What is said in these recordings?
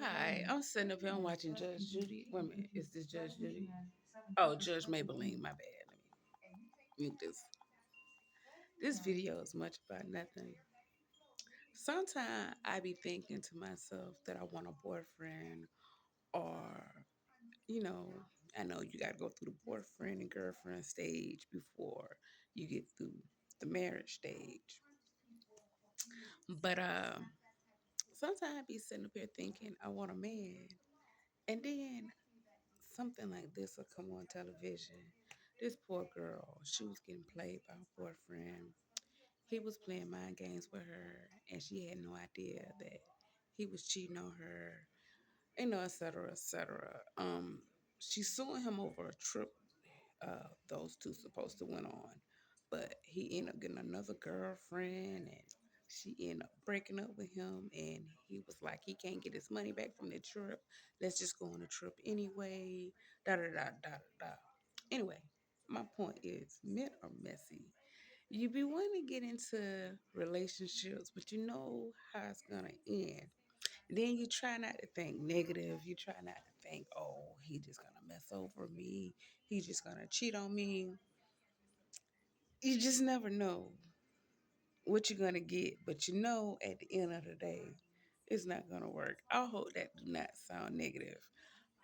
Hi, I'm sitting up here. I'm watching Judge Judy. Wait a minute, is this Judge Judy? Oh, Judge Maybelline. My bad. Let me mute this. This video is much about nothing. Sometimes I be thinking to myself that I want a boyfriend, or you know, I know you got to go through the boyfriend and girlfriend stage before you get through the marriage stage. But sometimes I be sitting up here thinking I want a man, and then something like this will come on television. This poor girl, she was getting played by her boyfriend. He was playing mind games with her, and she had no idea that he was cheating on her, et cetera, et cetera. She's suing him over a trip those two supposed to went on, but he ended up getting another girlfriend, and she ended up breaking up with him, and he was like, he can't get his money back from the trip. Let's just go on the trip anyway. Da da da da da. Anyway, my point is, men are messy. You be wanting to get into relationships, but you know how it's gonna end. Then you try not to think negative. You try not to think, oh, he just gonna mess over me. He's just gonna cheat on me. You just never know what you're gonna get, but you know at the end of the day, it's not gonna work. I hope that do not sound negative.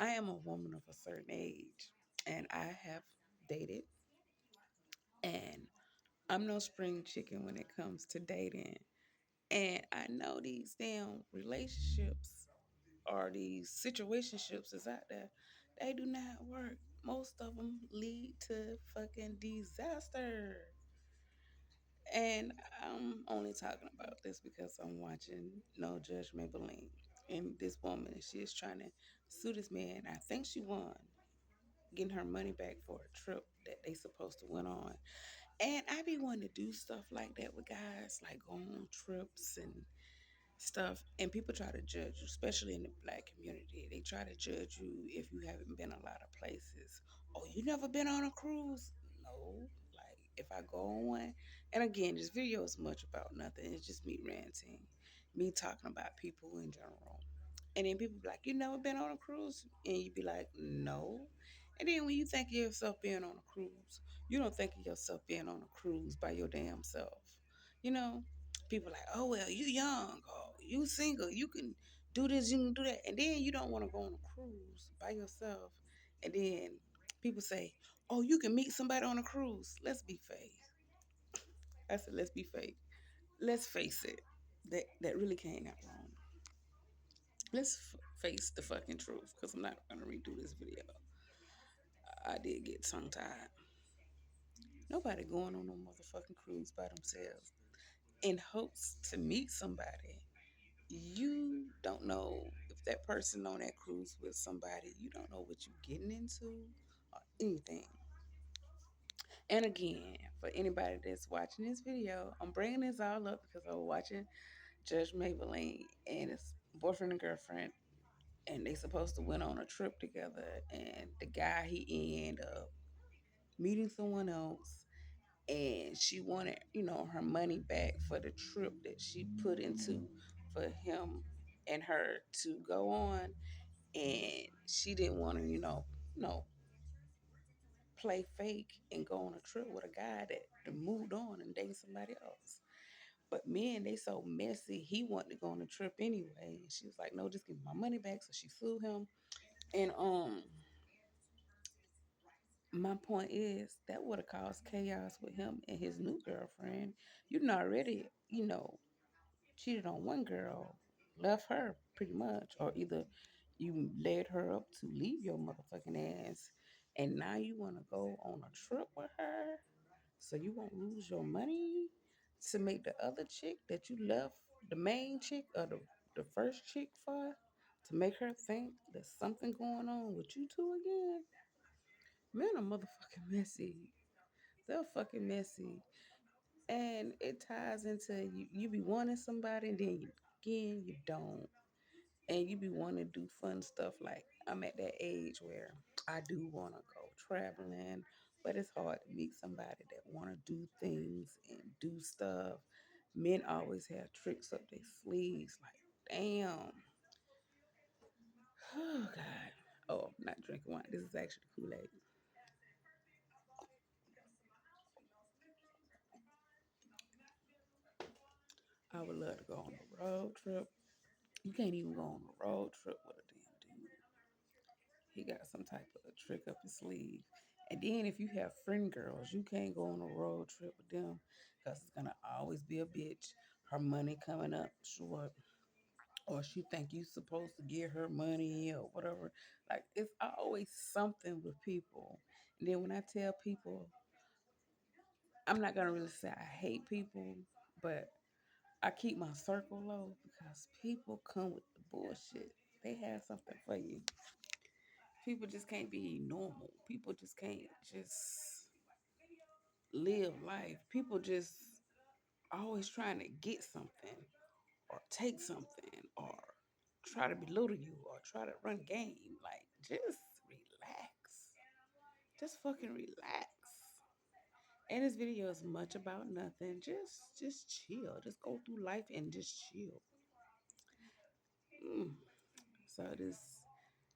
I am a woman of a certain age, and I have dated, and I'm no spring chicken when it comes to dating. And I know these damn relationships or these situationships is out there, they do not work. Most of them lead to fucking disaster. And I'm only talking about this because I'm watching No Judge Maybelline. And this woman, she is trying to sue this man. I think she won, getting her money back for a trip that they supposed to went on. And I be wanting to do stuff like that with guys, like go on trips and stuff, and people try to judge you, especially in the black community. They try to judge you if you haven't been a lot of places. Oh, you never been on a cruise? No. Like if I go on one, and again, this video is much about nothing. It's just me ranting, me talking about people in general. And then people be like, you never been on a cruise? And you be like, no. And then when you think of yourself being on a cruise, you don't think of yourself being on a cruise by your damn self. You know, people like, oh, well, you young, oh, you single, you can do this, you can do that. And then you don't want to go on a cruise by yourself. And then people say, oh, you can meet somebody on a cruise. Let's be fake. I said, let's be fake. Let's face it. That really came out wrong. Face the fucking truth, because I'm not going to redo this video. I did get tongue tied. Nobody going on no motherfucking cruise by themselves in hopes to meet somebody. You don't know if that person on that cruise with somebody, you don't know what you're getting into or anything. And again, for anybody that's watching this video, I'm bringing this all up because I was watching Judge Maybelline and his boyfriend and girlfriend, and they supposed to went on a trip together, and the guy, he ended up meeting someone else, and she wanted, her money back for the trip that she put into for him and her to go on, and she didn't want to, play fake and go on a trip with a guy that moved on and dating somebody else. But men, they so messy. He wanted to go on a trip anyway, and she was like, "No, just give me my money back." So she sued him, and my point is that would have caused chaos with him and his new girlfriend. You done already, cheated on one girl, left her pretty much, or either you led her up to leave your motherfucking ass, and now you want to go on a trip with her so you won't lose your money to make the other chick that you left, the main chick or the first chick for, to make her think there's something going on with you two again. Men are motherfucking messy. They're fucking messy. And it ties into you be wanting somebody, and then again you don't. And you be wanting to do fun stuff. Like I'm at that age where I do want to go traveling, but it's hard to meet somebody that want to do things and do stuff. Men always have tricks up their sleeves. Like, damn, Oh God. Oh, I'm not drinking wine. This is actually Kool-Aid. I would love to go on a road trip. You can't even go on a road trip with a damn dude. He got some type of trick up his sleeve. And then if you have friend girls, you can't go on a road trip with them because it's gonna always be a bitch. Her money coming up short, or she think you supposed to give her money or whatever. Like it's always something with people. And then when I tell people, I'm not gonna really say I hate people, but I keep my circle low because people come with the bullshit. They have something for you. People just can't be normal. People just can't just live life. People just always trying to get something or take something or try to belittle you or try to run game. Like, just relax. Just fucking relax. And this video is much about nothing. Just chill. Just go through life and just chill. Mm. So this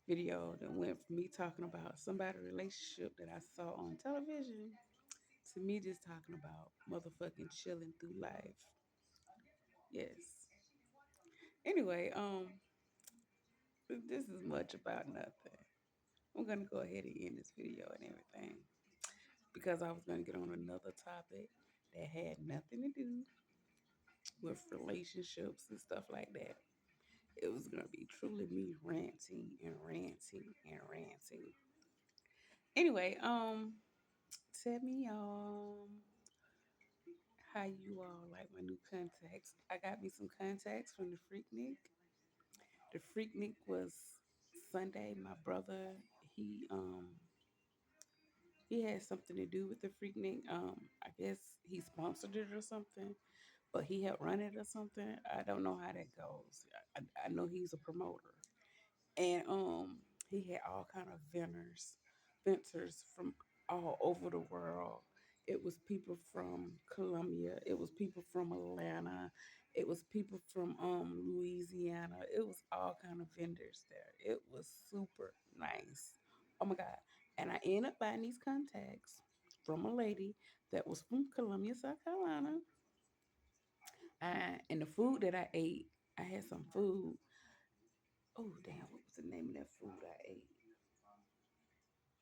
video that went from me talking about somebody's relationship that I saw on television to me just talking about motherfucking chilling through life. Yes. Anyway, this is much about nothing. I'm gonna go ahead and end this video and everything because I was gonna get on another topic that had nothing to do with relationships and stuff like that. It was gonna be truly me ranting and ranting and ranting. Anyway, tell me how you all like my new contacts. I got me some contacts from the Freaknik. The Freaknik was Sunday. My brother, he um he had something to do with the Freaknik. I guess he sponsored it or something, but he helped run it or something. I don't know how that goes. I know he's a promoter. And he had all kind of vendors from all over the world. It was people from Colombia, it was people from Atlanta, it was people from Louisiana. It was all kind of vendors there. It was super nice. Oh my god. And I ended up buying these contacts from a lady that was from Columbia, South Carolina. And the food that I ate, I had some food. Oh damn, what was the name of that food I ate?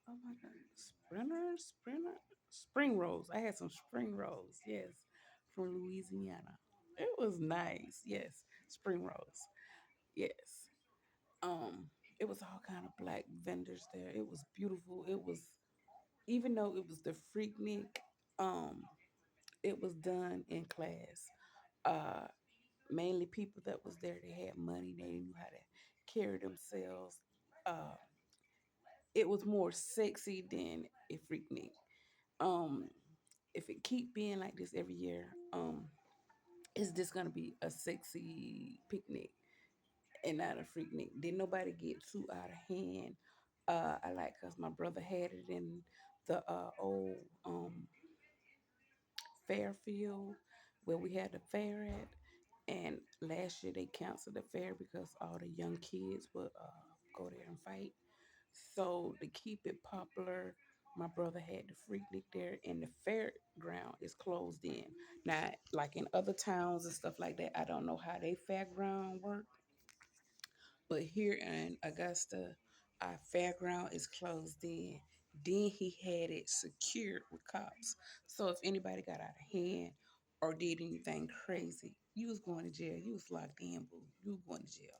Oh my god, spring rolls. I had some spring rolls. Yes, from Louisiana. It was nice. Yes, spring rolls. Yes. Um, it was all kind of black vendors there. It was beautiful. It was, even though it was the Freaknik, um, it was done in class. Uh, Mainly people that was there. They had money. They knew how to carry themselves. Uh, it was more sexy than a Freaknik. Um, if it keep being like this every year, it's just gonna be a sexy picnic and not a Freaknik. Didn't nobody get too out of hand. I like cause my brother had it in the old Fairfield where we had the fair at. And last year they canceled the fair because all the young kids would go there and fight. So to keep it popular, my brother had the Freaknik there, and the fairground is closed in. Now, like in other towns and stuff like that, I don't know how they fairground work, but here in Augusta, our fairground is closed in. Then he had it secured with cops. So if anybody got out of hand or did anything crazy, you was going to jail. You was locked in, boo. You was going to jail.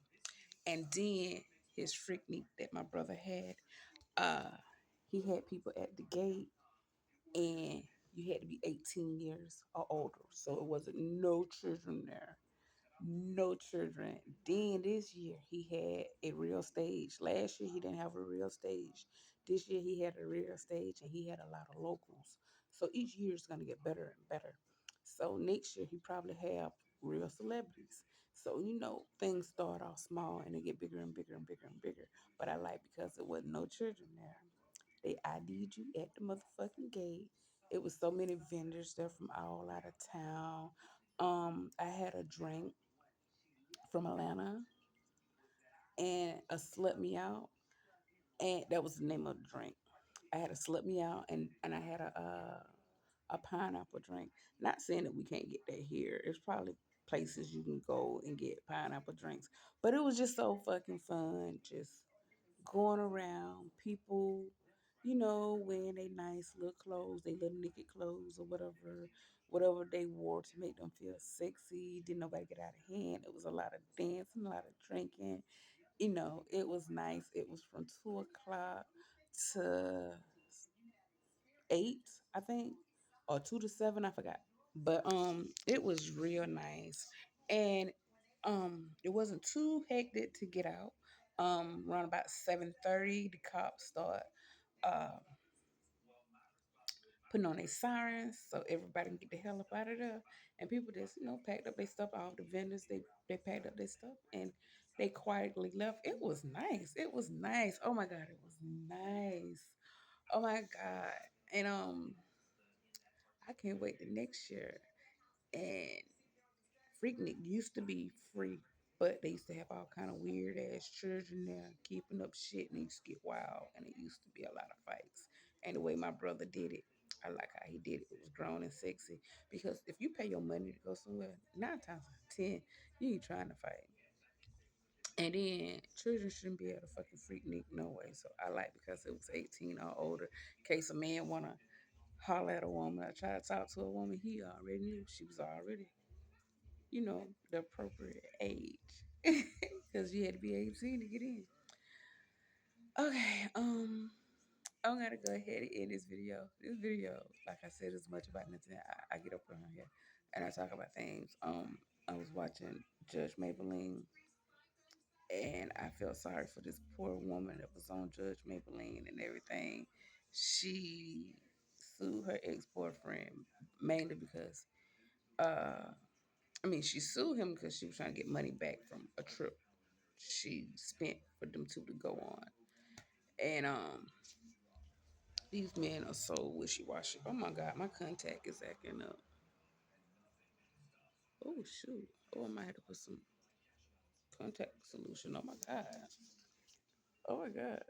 And then his Freaknik that my brother had, uh, he had people at the gate, and you had to be 18 years or older. So it wasn't no children there. No children. Then this year he had a real stage. Last year he didn't have a real stage. This year he had a real stage and he had a lot of locals. So each year is gonna get better and better. So next year he probably have real celebrities. So things start off small and they get bigger and bigger and bigger and bigger. But I like because there wasn't no children there. They ID'd you at the motherfucking gate. It was so many vendors there from all out of town. I had a drink from Atlanta, and a slut me out, and that was the name of the drink. I had a slut me out, and I had a pineapple drink. Not saying that we can't get that here. It's probably places you can go and get pineapple drinks, but it was just so fucking fun. Just going around, people, wearing they nice little clothes, they little naked clothes or whatever they wore to make them feel sexy. Didn't nobody get out of hand. It was a lot of dancing, a lot of drinking. It was nice. It was from 2 o'clock to 8, I think, or 2 to 7, I forgot. But it was real nice, and it wasn't too hectic to get out. Around about 7:30, the cops start uh putting on their sirens so everybody can get the hell up out of there. And people just, packed up their stuff. All the vendors, they packed up their stuff and they quietly left. It was nice. It was nice. Oh my God, it was nice. Oh my God. And I can't wait the next year. And Freaknik used to be free, but they used to have all kind of weird ass children there keeping up shit, and it used to get wild, and it used to be a lot of fights. And the way my brother did it, I like how he did it. It was grown and sexy. Because if you pay your money to go somewhere, 9 times out of 10, you ain't trying to fight. And then children shouldn't be able to fucking Freaknik no way. So I like because it was 18 or older. In case a man wanna holler at a woman or try to talk to a woman, he already knew she was already the appropriate age. Because you had to be 18 to get in. Okay, I'm gonna go ahead and end this video. This video, like I said, is much about nothing. I get up on here and I talk about things. I was watching Judge Maybelline, and I felt sorry for this poor woman that was on Judge Maybelline and everything. She sued her ex-boyfriend mainly because she sued him because she was trying to get money back from a trip she spent for them two to go on. And these men are so wishy-washy. Oh my God, my contact is acting up. Oh shoot. Oh, I might have to put some contact solution. Oh my God. Oh my God.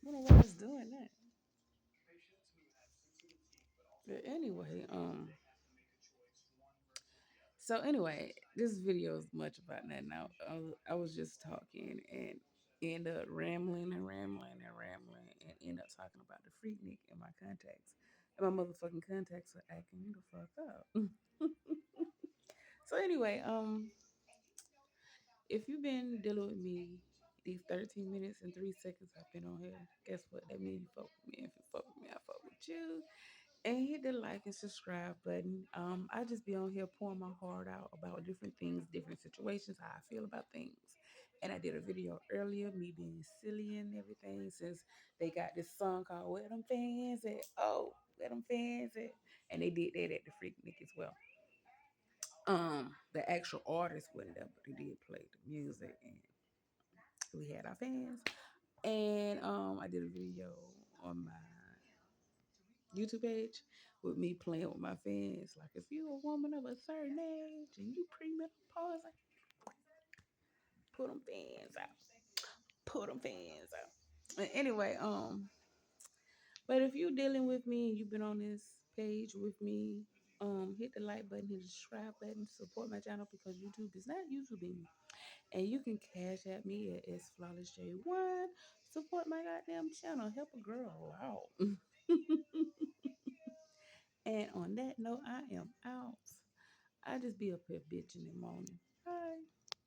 I don't know why it's doing that. But anyway, this video is much about nothing. I was just talking and end up rambling and rambling and rambling and end up talking about the Freaknik in my contacts. And my motherfucking contacts are acting me the fuck up. So anyway, if you've been dealing with me these 13 minutes and 3 seconds I've been on here, guess what? That means you fuck with me. If you fuck with me, I fuck with you. And hit the like and subscribe button. I just be on here pouring my heart out about different things, different situations, how I feel about things. And I did a video earlier, me being silly and everything, since they got this song called "Where Them Fans At." Oh, where them fans at? And they did that at the Freaknik as well. The actual artist wasn't there, but they did play the music, and we had our fans. And I did a video on my YouTube page with me playing with my fans. Like, if you're a woman of a certain age and you premenopausing, put them fans out. Put them fans out. Anyway, but if you're dealing with me and you've been on this page with me, hit the like button, hit the subscribe button, support my channel because YouTube is not YouTubing. And you can cash at me at SFlawlessJ1. Support my goddamn channel. Help a girl out. And on that note, I am out. I just be up here bitching and moaning.